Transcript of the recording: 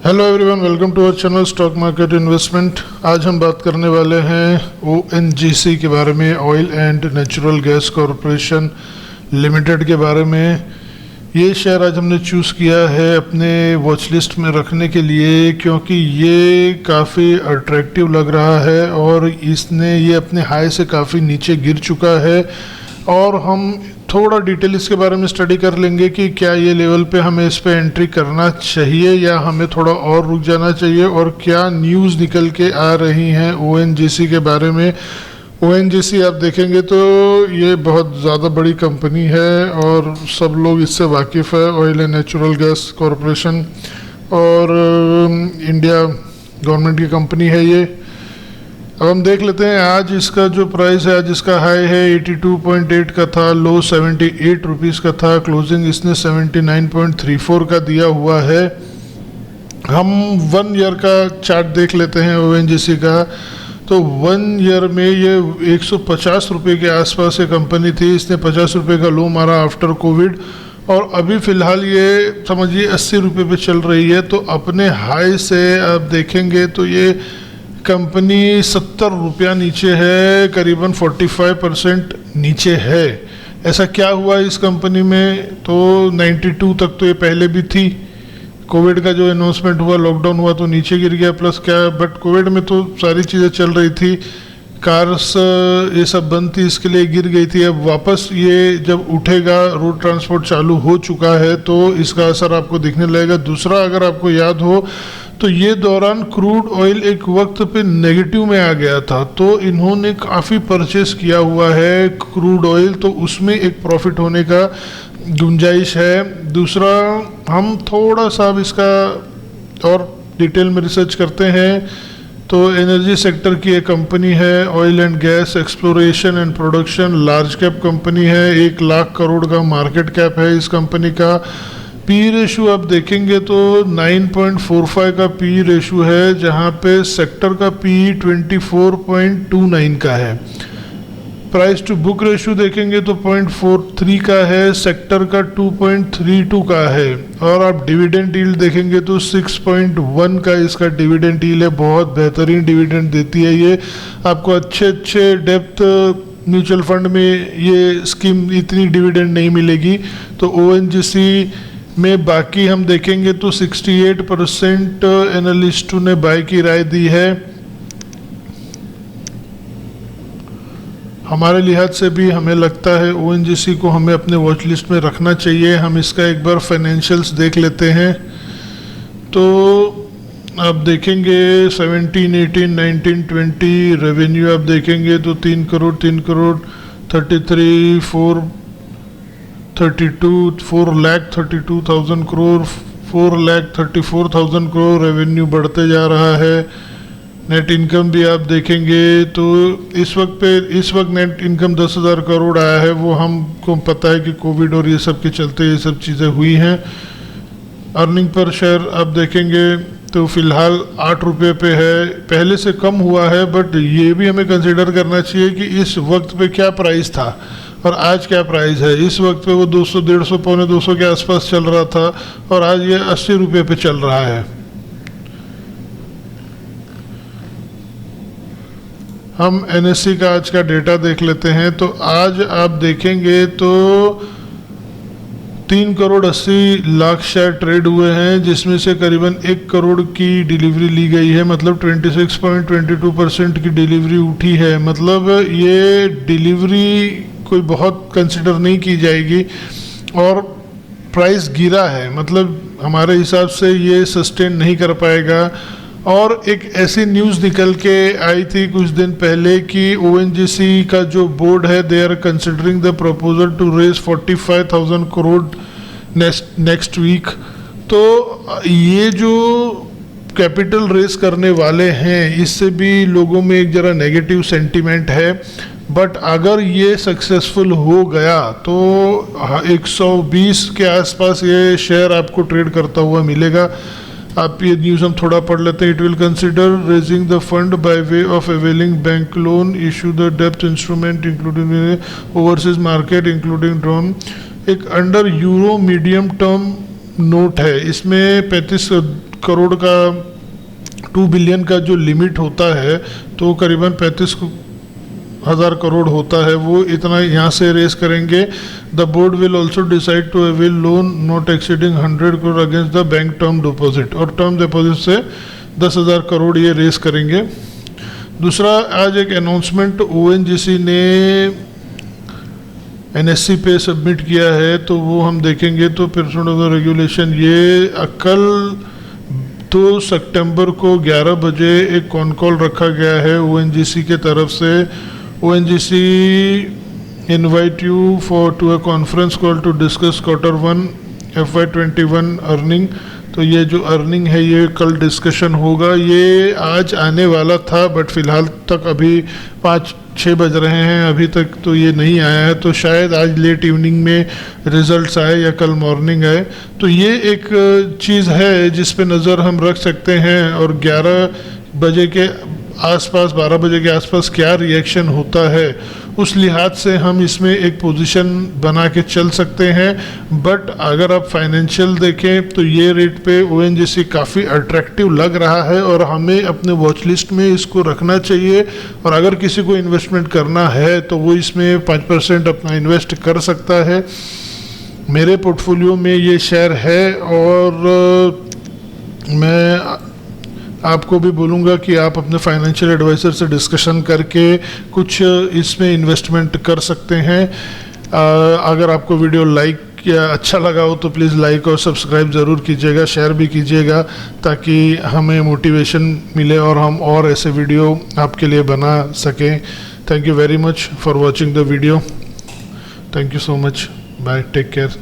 Hello everyone, welcome to our channel stock market investment. आज हम बात करने वाले हैं ONGC के बारे में, oil and natural gas corporation limited के बारे में। ये शेयर आज हमने चूज़ किया है अपने वॉच लिस्ट में रखने के लिए क्योंकि ये काफ़ी अट्रैक्टिव लग रहा है और ये अपने हाई से काफ़ी नीचे गिर चुका है। और हम थोड़ा डिटेल इसके बारे में स्टडी कर लेंगे कि क्या ये लेवल पे हमें इस पे एंट्री करना चाहिए या हमें थोड़ा और रुक जाना चाहिए, और क्या न्यूज़ निकल के आ रही हैं ONGC के बारे में। ONGC आप देखेंगे तो ये बहुत ज़्यादा बड़ी कंपनी है और सब लोग इससे वाकिफ़ है। Oil and natural gas corporation और इंडिया गवर्नमेंट की कंपनी है ये। अब हम देख लेते हैं आज इसका जो प्राइस है, आज इसका हाई है 82.8 का था, लो 78 रुपीज़ का था, क्लोजिंग इसने 79.34 का दिया हुआ है। हम 1 ईयर का चार्ट देख लेते हैं ONGC का। तो 1 ईयर में ये 150 रुपये के आसपास ये कंपनी थी, इसने 50 रुपये का लो मारा आफ्टर कोविड, और अभी फ़िलहाल ये समझिए 80 रुपये पे चल रही है। तो अपने हाई से आप देखेंगे तो ये कंपनी 70 रुपया नीचे है, करीबन 45% नीचे है। ऐसा क्या हुआ इस कंपनी में? तो 92 तक तो ये पहले भी थी, कोविड का जो अनाउंसमेंट हुआ, लॉकडाउन हुआ तो नीचे गिर गया। प्लस क्या, बट कोविड में तो सारी चीज़ें चल रही थी, कार्स ये सब बंद थी, इसके लिए गिर गई थी। अब वापस ये जब उठेगा, रोड ट्रांसपोर्ट चालू हो चुका है तो इसका असर आपको दिखने लगेगा। दूसरा, अगर आपको याद हो तो ये दौरान क्रूड ऑयल एक वक्त पे नेगेटिव में आ गया था, तो इन्होंने काफ़ी परचेस किया हुआ है क्रूड ऑयल, तो उसमें एक प्रॉफिट होने का गुंजाइश है। दूसरा, हम थोड़ा सा अब इसका और डिटेल में रिसर्च करते हैं तो एनर्जी सेक्टर की एक कंपनी है, oil and gas exploration and production, large cap company है, 1 लाख करोड़ का मार्केट कैप है इस कंपनी का। पी रेशो आप देखेंगे तो 9.45 का पी रेशो है, जहां पे सेक्टर का पी 24.29 का है। प्राइस टू बुक रेशो देखेंगे तो 0.43 का है, सेक्टर का 2.32 का है। और आप डिविडेंड यील्ड देखेंगे तो 6.1 का इसका डिविडेंड यील्ड है, बहुत बेहतरीन डिविडेंड देती है ये। आपको अच्छे डेप्थ म्यूचुअल फंड में ये स्कीम इतनी डिविडेंड नहीं मिलेगी। तो ONGC में बाकी हम देखेंगे तो 68% एनालिस्टों ने बाय की राय दी है। हमारे लिहाज से भी हमें लगता है ONGC को हमें अपने वॉच लिस्ट में रखना चाहिए। हम इसका एक बार फाइनेंशियल्स देख लेते हैं तो आप देखेंगे 17, 18, 19, 20 रेवेन्यू आप देखेंगे तो 3 करोड़ 33, 432,000 करोड़, 4,34,000 करोड़ रेवेन्यू बढ़ते जा रहा है। नेट इनकम भी आप देखेंगे तो इस वक्त नेट इनकम 10,000 करोड़ आया है। वो हमको पता है कि कोविड और ये सब के चलते ये सब चीज़ें हुई हैं। अर्निंग पर शेयर आप देखेंगे तो फिलहाल 8 रुपये पे है, पहले से कम हुआ है, बट ये भी हमें कंसिडर करना चाहिए कि इस वक्त पे क्या प्राइस था और आज क्या प्राइस है। इस वक्त पे वो 200, 150, पौने 200 के आसपास चल रहा था और आज ये 80 रुपये पे चल रहा है। हम NSE का आज का डेटा देख लेते हैं तो आज आप देखेंगे तो 3 करोड़ 80 लाख शेयर ट्रेड हुए हैं, जिसमें से करीबन 1 करोड़ की डिलीवरी ली गई है, मतलब 26.22% की डिलीवरी उठी है। मतलब ये डिलीवरी कोई बहुत कंसिडर नहीं की जाएगी और प्राइस गिरा है, मतलब हमारे हिसाब से ये सस्टेन नहीं कर पाएगा। और एक ऐसी न्यूज़ निकल के आई थी कुछ दिन पहले कि ONGC का जो बोर्ड है, they are considering the proposal to raise 45,000 crore next week. तो ये जो कैपिटल रेज करने वाले हैं, इससे भी लोगों में एक ज़रा नेगेटिव सेंटीमेंट है। बट अगर ये सक्सेसफुल हो गया तो 120 के आसपास ये शेयर आपको ट्रेड करता हुआ मिलेगा। आप ये न्यूज़ हम थोड़ा पढ़ लेते हैं। It will consider raising the fund by way of availing bank loan, issue the डेप्थ instrument including overseas market including drawn. एक under euro medium term note है, इसमें 35 करोड़ का 2 बिलियन का जो लिमिट होता है तो करीबन 35,000 करोड़ होता है, वो इतना यहाँ से रेस करेंगे। The board will also decide to avail loan not exceeding 100 crore against the bank term deposit, और टर्म डिपॉजिट से 10,000 करोड़ ये रेस करेंगे। दूसरा, आज एक अनाउंसमेंट ONGC ने NSE पे सबमिट किया है, तो वो हम देखेंगे। तो परसेंट ऑफ द रेगुलेशन, ये कल 2 सितंबर को 11 बजे एक कॉन कॉल रखा गया है ONGC के तरफ से। ONGC invite you for to a conference call to discuss Q1 FY21 earning. तो ये जो अर्निंग है ये कल डिस्कशन होगा। ये आज आने वाला था बट फ़िलहाल तक अभी 5-6 बज रहे हैं, अभी तक तो ये नहीं आया है। तो शायद आज लेट इवनिंग में रिजल्ट्स आए या कल मॉर्निंग आए। तो ये एक चीज़ है जिस पे नज़र हम रख सकते हैं, और 11 बजे के आसपास 12 बजे के आसपास क्या रिएक्शन होता है उस लिहाज से हम इसमें एक पोजीशन बना के चल सकते हैं। बट अगर आप फाइनेंशियल देखें तो ये रेट पे ONGC काफ़ी अट्रैक्टिव लग रहा है और हमें अपने वॉच लिस्ट में इसको रखना चाहिए। और अगर किसी को इन्वेस्टमेंट करना है तो वो इसमें 5% अपना इन्वेस्ट कर सकता है। मेरे पोर्टफोलियो में ये शेयर है और मैं आपको भी बोलूँगा कि आप अपने फाइनेंशियल एडवाइज़र से डिस्कशन करके कुछ इसमें इन्वेस्टमेंट कर सकते हैं। अगर आपको वीडियो लाइक या अच्छा लगा हो तो प्लीज़ लाइक और सब्सक्राइब ज़रूर कीजिएगा, शेयर भी कीजिएगा ताकि हमें मोटिवेशन मिले और हम और ऐसे वीडियो आपके लिए बना सकें। Thank you very much for watching the video. Thank you so much. Bye, take care.